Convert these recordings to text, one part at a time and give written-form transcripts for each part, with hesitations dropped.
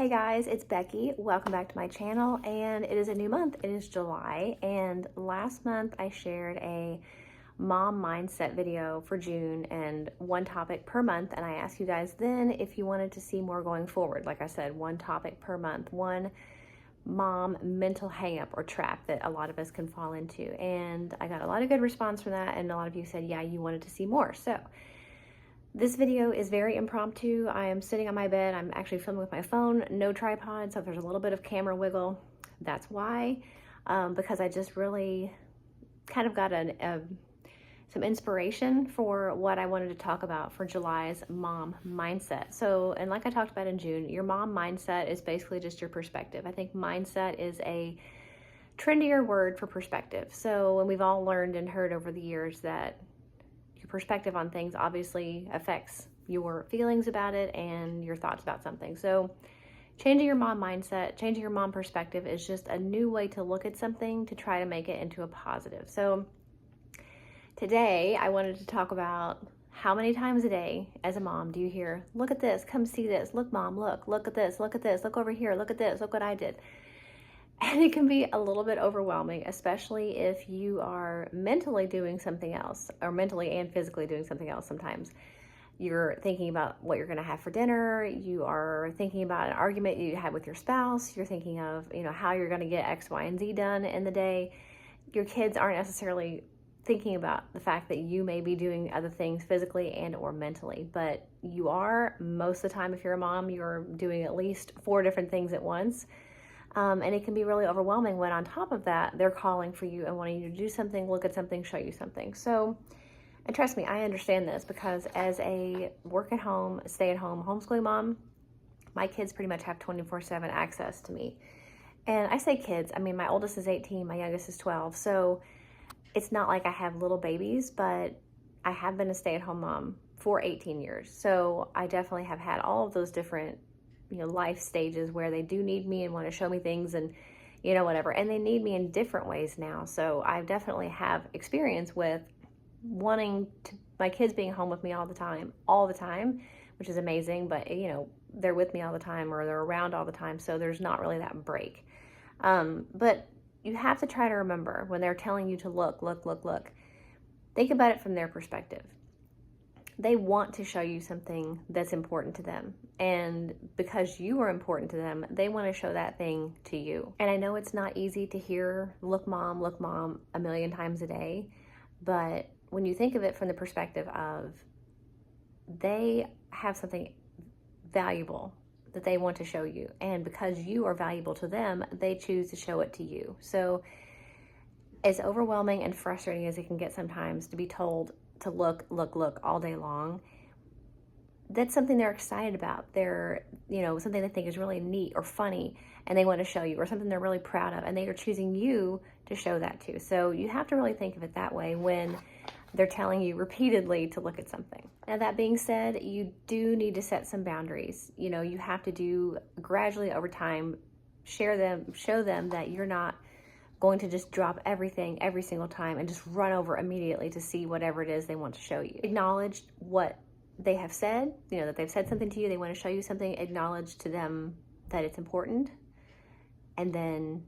Hey guys, it's Becky. Welcome back to my channel, and it is a new month. It is July, and last month I shared a mom mindset video for June and one topic per month, and I asked you guys then if you wanted to see more going forward. Like I said, one topic per month, one mom mental hang-up or trap that a lot of us can fall into, and I got a lot of good response from that, and a lot of you said, yeah, you wanted to see more. So this video is very impromptu. I am sitting on my bed. I'm actually filming with my phone, no tripod, so if there's a little bit of camera wiggle, that's why, because I just really kind of got some inspiration for what I wanted to talk about for July's mom mindset. So, and like I talked about in June, your mom mindset is basically just your perspective. I think mindset is a trendier word for perspective. So, and we've all learned and heard over the years that your perspective on things obviously affects your feelings about it and your thoughts about something. So changing your mom mindset, changing your mom perspective is just a new way to look at something to try to make it into a positive. So today I wanted to talk about how many times a day as a mom do you hear, look at this, come see this, look mom, look at this, look over here, look at this, look what I did. And it can be a little bit overwhelming, especially if you are mentally doing something else, or mentally and physically doing something else. Sometimes you're thinking about what you're going to have for dinner. You are thinking about an argument you had with your spouse. You're thinking of, how you're going to get X, Y, and Z done in the day. Your kids aren't necessarily thinking about the fact that you may be doing other things physically and or mentally, but you are most of the time. If you're a mom, you're doing at least 4 different things at once. And it can be really overwhelming when on top of that, they're calling for you and wanting you to do something, look at something, show you something. So, and trust me, I understand this because as a work at home, stay at home, homeschooling mom, my kids pretty much have 24/7 access to me. And I say kids, I mean, my oldest is 18, my youngest is 12. So it's not like I have little babies, but I have been a stay-at-home mom for 18 years. So I definitely have had all of those different life stages where they do need me and want to show me things and, whatever. And they need me in different ways now. So I definitely have experience with wanting my kids being home with me all the time, which is amazing. But, they're with me all the time or they're around all the time. So there's not really that break. But you have to try to remember when they're telling you to look, think about it from their perspective. They want to show you something that's important to them. And because you are important to them, they want to show that thing to you. And I know it's not easy to hear, look mom, a million times a day. But when you think of it from the perspective of they have something valuable that they want to show you. And because you are valuable to them, they choose to show it to you. So as overwhelming and frustrating as it can get sometimes to be told to look all day long, that's something they're excited about. They're, something they think is really neat or funny and they want to show you, or something they're really proud of and they are choosing you to show that to. So you have to really think of it that way when they're telling you repeatedly to look at something. Now that being said, you do need to set some boundaries. You have to do gradually over time, show them that you're not going to just drop everything every single time and just run over immediately to see whatever it is they want to show you. Acknowledge what they have said, that they've said something to you, they want to show you something, acknowledge to them that it's important, and then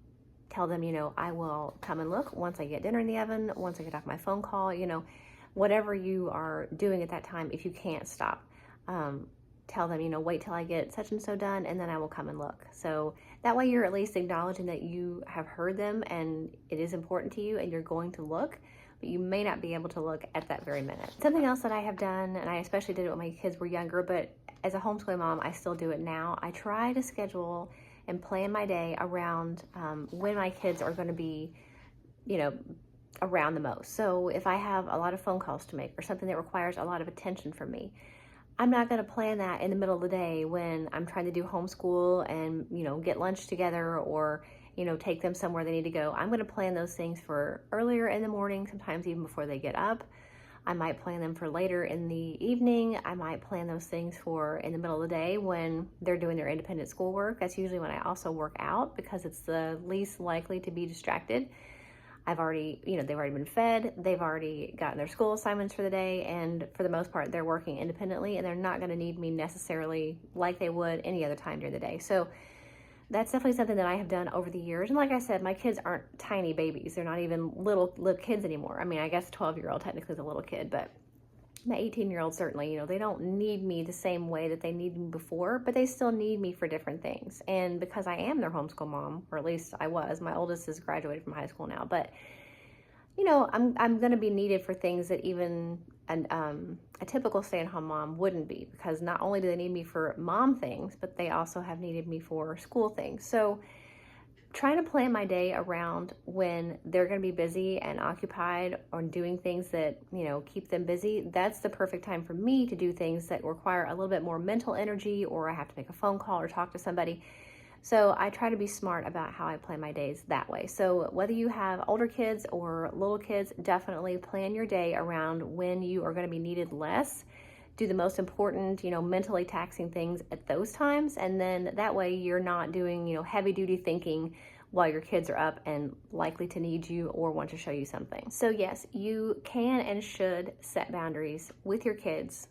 tell them, I will come and look once I get dinner in the oven, once I get off my phone call, whatever you are doing at that time. If you can't stop, tell them, wait till I get such and so done and then I will come and look. So that way you're at least acknowledging that you have heard them and it is important to you and you're going to look, but you may not be able to look at that very minute. Something else that I have done, and I especially did it when my kids were younger, but as a homeschooling mom, I still do it now. I try to schedule and plan my day around when my kids are going to be, around the most. So if I have a lot of phone calls to make or something that requires a lot of attention from me, I'm not going to plan that in the middle of the day when I'm trying to do homeschool and, get lunch together or, take them somewhere they need to go. I'm going to plan those things for earlier in the morning, sometimes even before they get up. I might plan them for later in the evening. I might plan those things for in the middle of the day when they're doing their independent schoolwork. That's usually when I also work out because it's the least likely to be distracted. I've already, they've already been fed, they've already gotten their school assignments for the day, and for the most part, they're working independently, and they're not going to need me necessarily like they would any other time during the day. So that's definitely something that I have done over the years. And like I said, my kids aren't tiny babies. They're not even little kids anymore. I mean, I guess a 12-year-old technically is a little kid, but my 18-year-old certainly, they don't need me the same way that they needed me before, but they still need me for different things. And because I am their homeschool mom, or at least I was, my oldest has graduated from high school now, but I'm going to be needed for things that even a typical stay-at-home mom wouldn't be, because not only do they need me for mom things, but they also have needed me for school things. So trying to plan my day around when they're going to be busy and occupied or doing things that, keep them busy, that's the perfect time for me to do things that require a little bit more mental energy, or I have to make a phone call or talk to somebody. So I try to be smart about how I plan my days that way. So whether you have older kids or little kids, definitely plan your day around when you are going to be needed less. Do the most important, mentally taxing things at those times. And then that way you're not doing, heavy duty thinking while your kids are up and likely to need you or want to show you something. So yes, you can and should set boundaries with your kids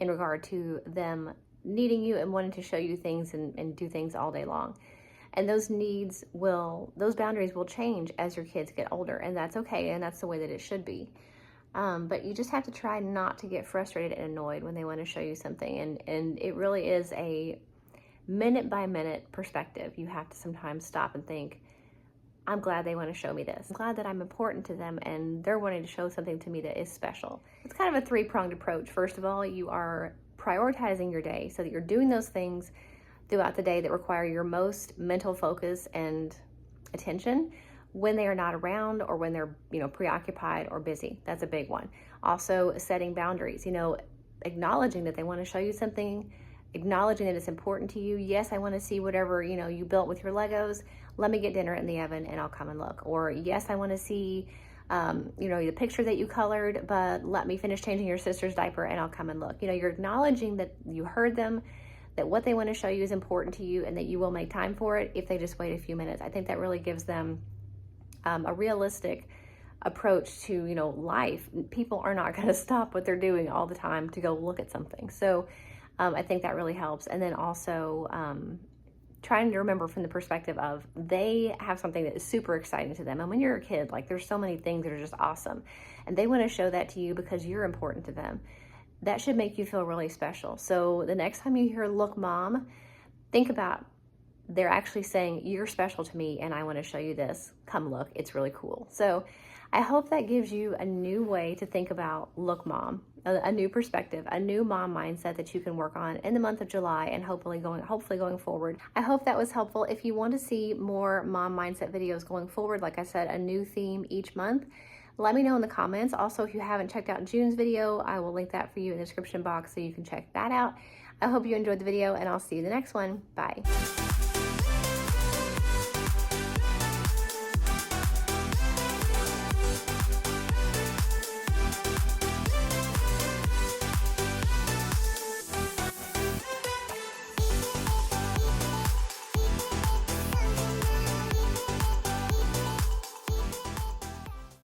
in regard to them needing you and wanting to show you things and do things all day long. And those boundaries will change as your kids get older, and that's okay, and that's the way that it should be. But you just have to try not to get frustrated and annoyed when they want to show you something. And it really is a minute by minute perspective. You have to sometimes stop and think, I'm glad they want to show me this. I'm glad that I'm important to them and they're wanting to show something to me that is special. It's kind of a three-pronged approach. First of all, you are prioritizing your day so that you're doing those things throughout the day that require your most mental focus and attention when they are not around or when they're, preoccupied or busy. That's a big one. Also, setting boundaries, acknowledging that they want to show you something, acknowledging that it's important to you. Yes, I want to see whatever, you built with your Legos. Let me get dinner in the oven and I'll come and look. Or yes, I want to see the picture that you colored, but let me finish changing your sister's diaper and I'll come and look. You're acknowledging that you heard them, that what they want to show you is important to you, and that you will make time for it if they just wait a few minutes. I think that really gives them a realistic approach to, life. People are not going to stop what they're doing all the time to go look at something. So I think that really helps. And then also trying to remember from the perspective of they have something that is super exciting to them. And when you're a kid, there's so many things that are just awesome. And they want to show that to you because you're important to them. That should make you feel really special. So the next time you hear "Look, Mom," think about they're actually saying, you're special to me and I want to show you this. Come look, it's really cool. So I hope that gives you a new way to think about "Look, Mom," a new perspective, a new mom mindset that you can work on in the month of July and hopefully going forward. I hope that was helpful. If you want to see more mom mindset videos going forward, like I said, a new theme each month, let me know in the comments. Also, if you haven't checked out June's video, I will link that for you in the description box so you can check that out. I hope you enjoyed the video and I'll see you in the next one. Bye.